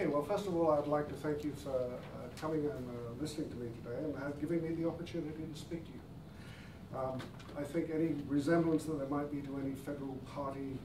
Okay, well, first of all, I'd like to thank you for coming and listening to me today and giving me the opportunity to speak to you. I think any resemblance that there might be to any federal party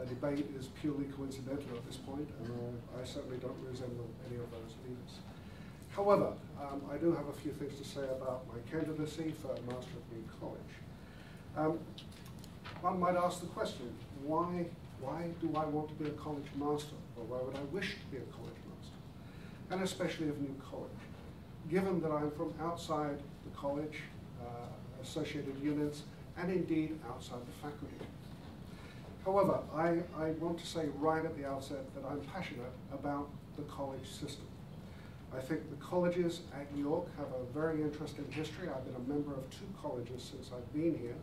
debate is purely coincidental at this point, and I certainly don't resemble any of those leaders. However, I do have a few things to say about my candidacy for Master of New College. One might ask the question, why do I want to be a college master, or why would I wish to be a college master, and especially of New College, given that I'm from outside the college, associated units, and indeed outside the faculty. However, I want to say right at the outset that I'm passionate about the college system. I think the colleges at York have a very interesting history. I've been a member of 2 colleges since I've been here,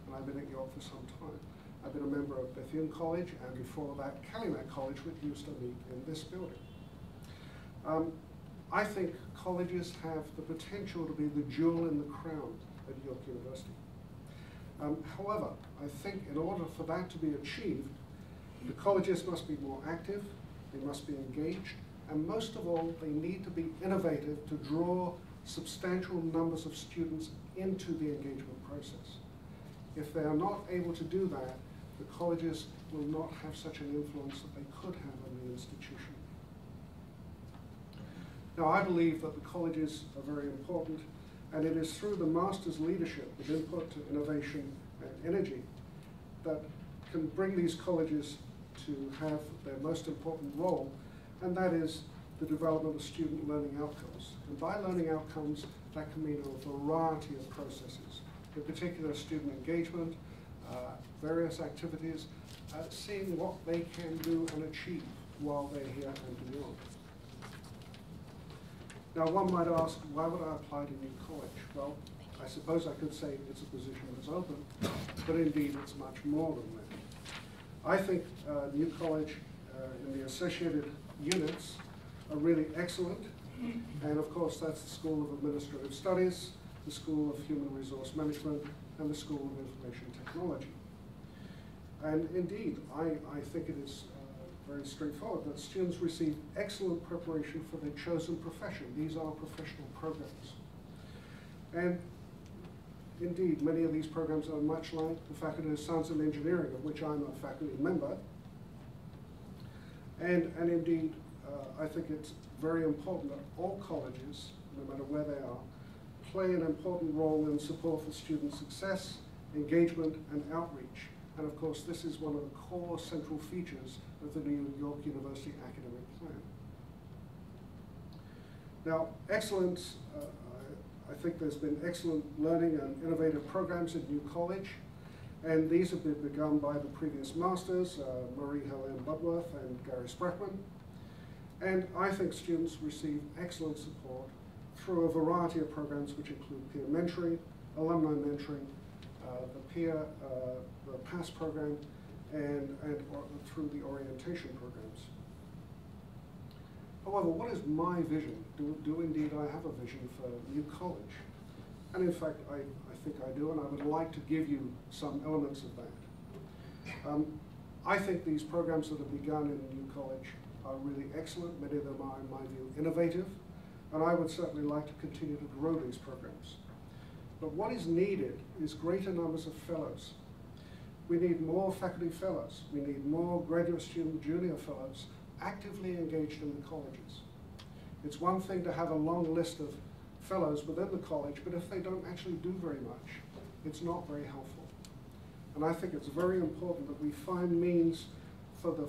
and I've been at York for some time. I've been a member of Bethune College, and before that, Calumet College, which used to meet in this building. I think colleges have the potential to be the jewel in the crown at York University. However, I think in order for that to be achieved, the colleges must be more active, they must be engaged, and most of all, they need to be innovative to draw substantial numbers of students into the engagement process. If they are not able to do that, the colleges will not have such an influence that they could have on the institution. Now, I believe that the colleges are very important, and it is through the master's leadership with input to innovation and energy that can bring these colleges to have their most important role, and that is the development of student learning outcomes. And by learning outcomes, that can mean a variety of processes, in particular student engagement, various activities, seeing what they can do and achieve while they're here and beyond. Now, one might ask, why would I apply to New College? Well, I suppose I could say it's a position that's open, but indeed it's much more than that. I think New College and the associated units are really excellent, and of course that's the School of Administrative Studies, the School of Human Resource Management, and the School of Information Technology. And indeed, I think it is very straightforward that students receive excellent preparation for their chosen profession. These are professional programs. And indeed, many of these programs are much like the Faculty of Science and Engineering, of which I'm a faculty member. And indeed, I think it's very important that all colleges, no matter where they are, play an important role in support for student success, engagement, and outreach. And of course, this is one of the core central features of the New York University academic plan. Now, excellence, I think there's been excellent learning and innovative programs at New College, and these have been begun by the previous masters, Marie-Helene Budworth and Gary Sprackman. And I think students receive excellent support through a variety of programs which include peer mentoring, alumni mentoring, the PASS program, and through the orientation programs. However, what is my vision? Do indeed I have a vision for New College? And in fact, I think I do, and I would like to give you some elements of that. I think these programs that have begun in New College are really excellent. Many of them are, in my view, innovative, and I would certainly like to continue to grow these programs. But what is needed is greater numbers of fellows. We need more faculty fellows. We need more graduate student junior fellows actively engaged in the colleges. It's one thing to have a long list of fellows within the college, but if they don't actually do very much, it's not very helpful. And I think it's very important that we find means for the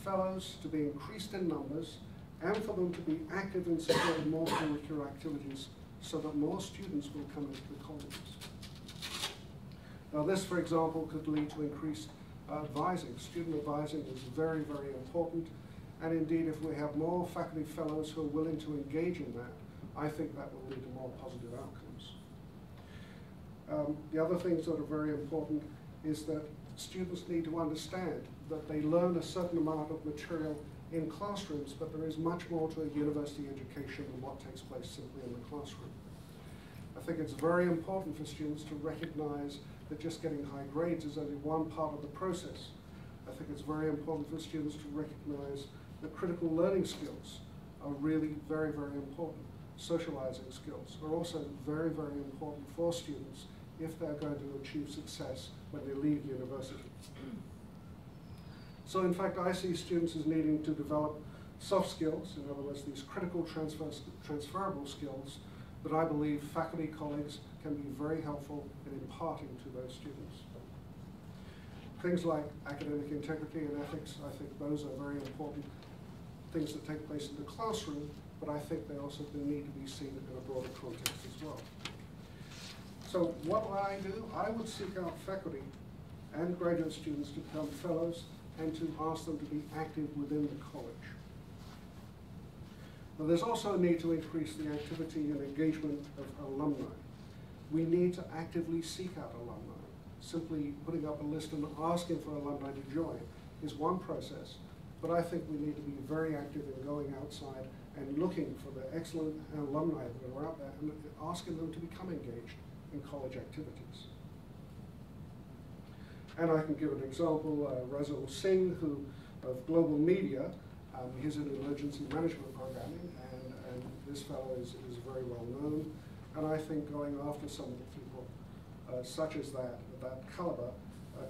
fellows to be increased in numbers and for them to be active in supporting more curricular activities so that more students will come into the colleges. Now this, for example, could lead to increased advising. Student advising is very, very important. And indeed, if we have more faculty fellows who are willing to engage in that, I think that will lead to more positive outcomes. The other things that are very important is that students need to understand that they learn a certain amount of material in classrooms, but there is much more to a university education than what takes place simply in the classroom. I think it's very important for students to recognize that just getting high grades is only one part of the process. I think it's very important for students to recognize The critical learning skills are really very, very important. Socializing skills are also very, very important for students if they're going to achieve success when they leave university. So in fact, I see students as needing to develop soft skills, in other words, these critical transferable skills that I believe faculty colleagues can be very helpful in imparting to those students. Things like academic integrity and ethics, I think those are very important things that take place in the classroom, but I think they also need to be seen in a broader context as well. So what would I do? I would seek out faculty and graduate students to become fellows and to ask them to be active within the college. Now, there's also a need to increase the activity and engagement of alumni. We need to actively seek out alumni. Simply putting up a list and asking for alumni to join is one process, but I think we need to be very active in going outside and looking for the excellent alumni that are out there and asking them to become engaged in college activities. And I can give an example, Razul Singh, who of Global Media, he's in emergency management programming, and this fellow is very well known. And I think going after some of the people such as that caliber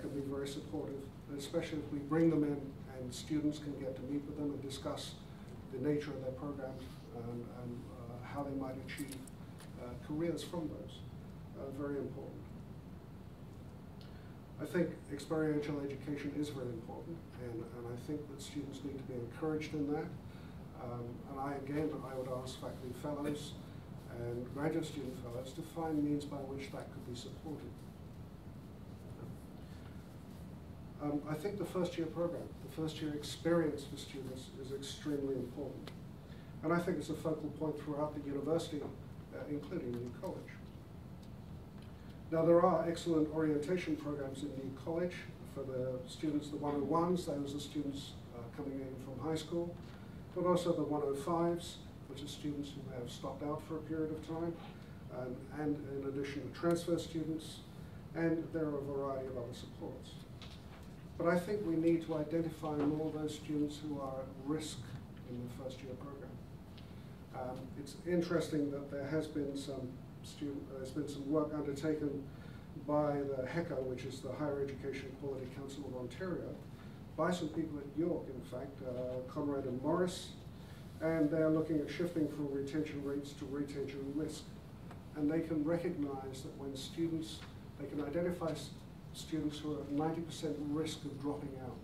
can be very supportive, especially if we bring them in and students can get to meet with them and discuss the nature of their programs and how they might achieve careers from those. Very important. I think experiential education is very important, and I think that students need to be encouraged in that. And I would ask faculty fellows and graduate student fellows to find means by which that could be supported. I think the first year program, the first year experience for students is extremely important. And I think it's a focal point throughout the university, including New College. Now, there are excellent orientation programs in New College for the students, the 101s, those are students coming in from high school, but also the 105s, which are students who may have stopped out for a period of time, and in addition to transfer students, and there are a variety of other supports. But I think we need to identify more of those students who are at risk in the first year program. It's interesting that there has been some work undertaken by the HECO, which is the Higher Education Quality Council of Ontario, by some people at York, in fact, Conrad and Morris, and they're looking at shifting from retention rates to retention risk. And they can recognize that when students, they can identify students who are at 90% risk of dropping out.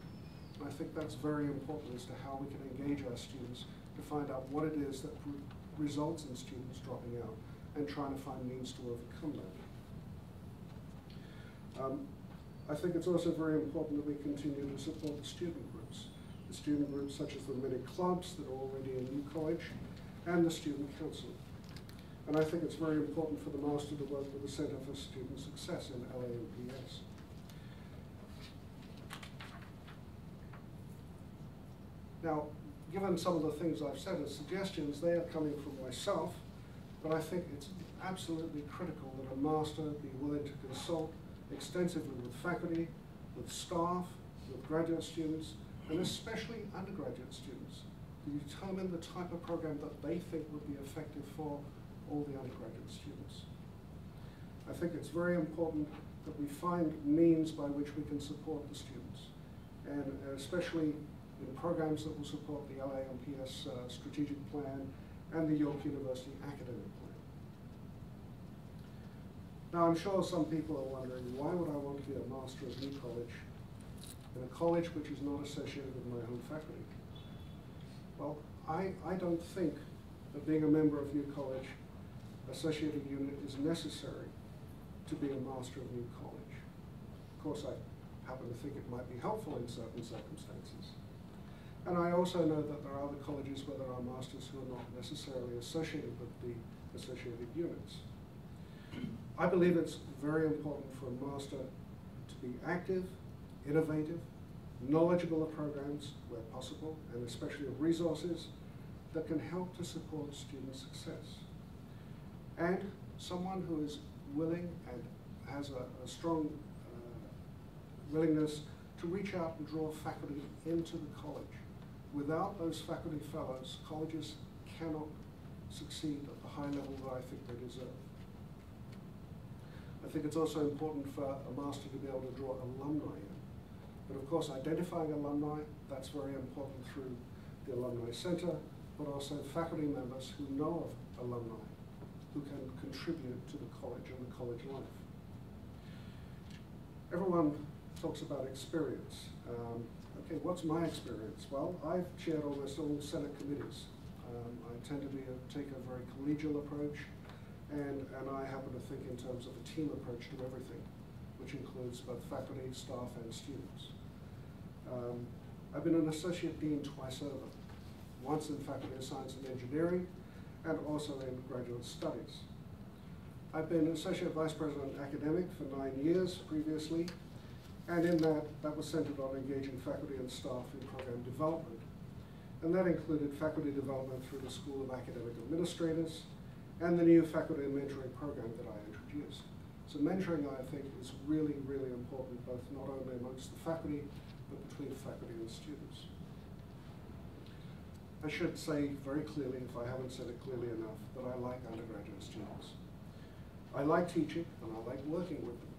And I think that's very important as to how we can engage our students to find out what it is that results in students dropping out and trying to find means to overcome that. I think it's also very important that we continue to support the student groups such as the many clubs that are already in New College and the student council. And I think it's very important for the master to work with the Center for Student Success in LA&PS. Now, given some of the things I've said as suggestions, they are coming from myself, but I think it's absolutely critical that a master be willing to consult extensively with faculty, with staff, with graduate students, and especially undergraduate students, to determine the type of program that they think would be effective for all the undergraduate students. I think it's very important that we find means by which we can support the students, and especially in programs that will support the LA&PS strategic plan and the York University academic plan. Now, I'm sure some people are wondering, why would I want to be a master of New College in a college which is not associated with my own faculty? Well, I don't think that being a member of New College associated unit is necessary to be a master of New College. Of course, I happen to think it might be helpful in certain circumstances. And I also know that there are other colleges where there are masters who are not necessarily associated with the associated units. I believe it's very important for a master to be active, innovative, knowledgeable of programs where possible, and especially of resources that can help to support student success. And someone who is willing and has a strong willingness to reach out and draw faculty into the college without those faculty fellows, colleges cannot succeed at the high level that I think they deserve. I think it's also important for a master to be able to draw alumni in. But of course, identifying alumni, that's very important through the Alumni Center, but also faculty members who know of alumni, who can contribute to the college and the college life. Everyone talks about experience. Okay, what's my experience? Well, I've chaired almost all Senate committees. I tend to take a very collegial approach, and I happen to think in terms of a team approach to everything, which includes both faculty, staff, and students. I've been an associate dean twice over, once in Faculty of Science and Engineering, and also in graduate studies. I've been associate vice president academic for 9 years previously, and in that was centered on engaging faculty and staff in program development. And that included faculty development through the School of Academic Administrators and the new faculty and mentoring program that I introduced. So mentoring, I think, is really, really important, both not only amongst the faculty, but between faculty and students. I should say very clearly, if I haven't said it clearly enough, that I like undergraduate students. I like teaching, and I like working with them.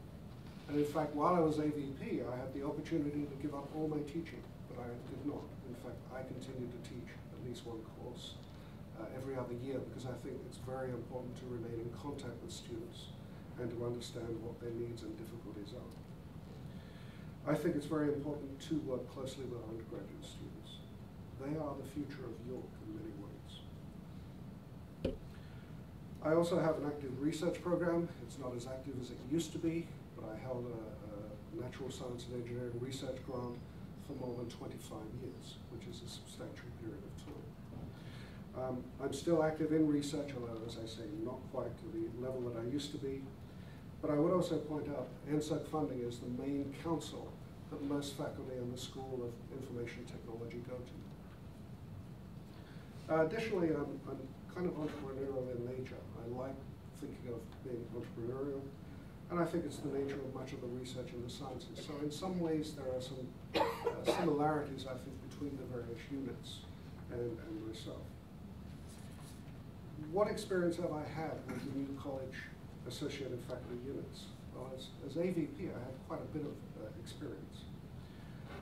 And in fact, while I was AVP, I had the opportunity to give up all my teaching, but I did not. In fact, I continued to teach at least one course every other year, because I think it's very important to remain in contact with students and to understand what their needs and difficulties are. I think it's very important to work closely with undergraduate students. They are the future of York in many ways. I also have an active research program. It's not as active as it used to be, but I held a natural science and engineering research grant for more than 25 years, which is a substantial period of time. I'm still active in research, although, as I say, not quite to the level that I used to be. But I would also point out NSERC funding is the main council that most faculty in the School of Information Technology go to. Additionally, I'm kind of entrepreneurial in nature. I like thinking of being entrepreneurial, and I think it's the nature of much of the research in the sciences. So in some ways, there are some similarities, I think, between the various units and myself. What experience have I had with the new college associated faculty units? Well, as AVP, I had quite a bit of experience.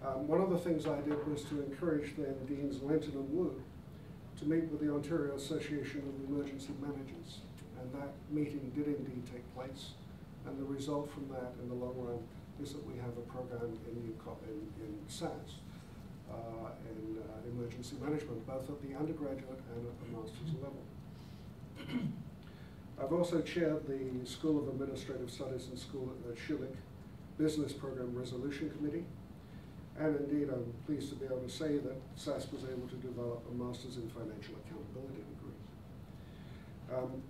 One of the things I did was to encourage then Deans Lenton and Wu to meet with the Ontario Association of Emergency Managers. And that meeting did indeed take place. And the result from that in the long run is that we have a program in SAS, in emergency management, both at the undergraduate and at the master's level. I've also chaired the School of Administrative Studies and School at Schulich Business Program Resolution Committee. And indeed, I'm pleased to be able to say that SAS was able to develop a Master's in Financial Accountability degree.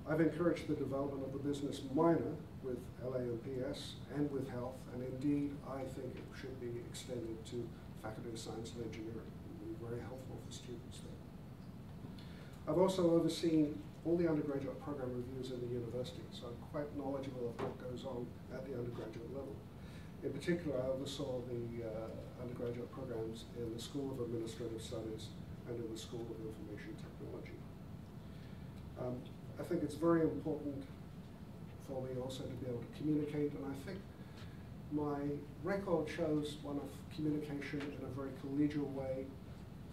I've encouraged the development of the business minor with LA&PS and with health, and indeed, I think it should be extended to Faculty of Science and Engineering. It will be very helpful for students there. I've also overseen all the undergraduate program reviews in the university, so I'm quite knowledgeable of what goes on at the undergraduate level. In particular, I oversaw the undergraduate programs in the School of Administrative Studies and in the School of Information Technology. I think it's very important for me also to be able to communicate, and I think my record shows one of communication in a very collegial way,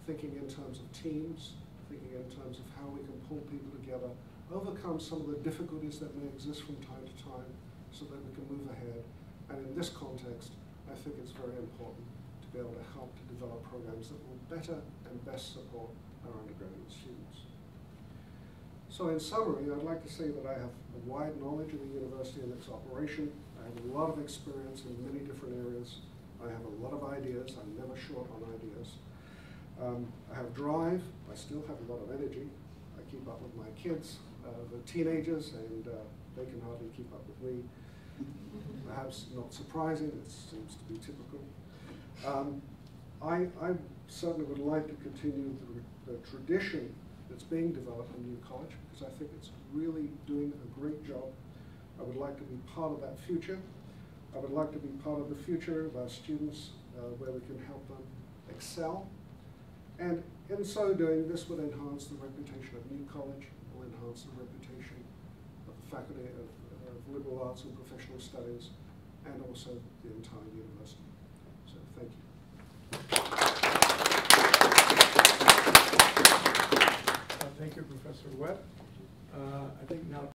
thinking in terms of teams, thinking in terms of how we can pull people together, overcome some of the difficulties that may exist from time to time so that we can move ahead. And in this context, I think it's very important to be able to help to develop programs that will better and best support our undergraduate students. So in summary, I'd like to say that I have a wide knowledge of the university and its operation. I have a lot of experience in many different areas. I have a lot of ideas. I'm never short on ideas. I have drive. I still have a lot of energy. I keep up with my kids, the teenagers, and they can hardly keep up with me. Perhaps not surprising, it seems to be typical. I certainly would like to continue the tradition that's being developed in New College, because I think it's really doing a great job. I would like to be part of that future. I would like to be part of the future of our students where we can help them excel, And in so doing, this would enhance the reputation of New College, will enhance the reputation of the Faculty of Liberal Arts and Professional Studies, and also the entire university. So thank you. Thank you, Professor Webb. I think now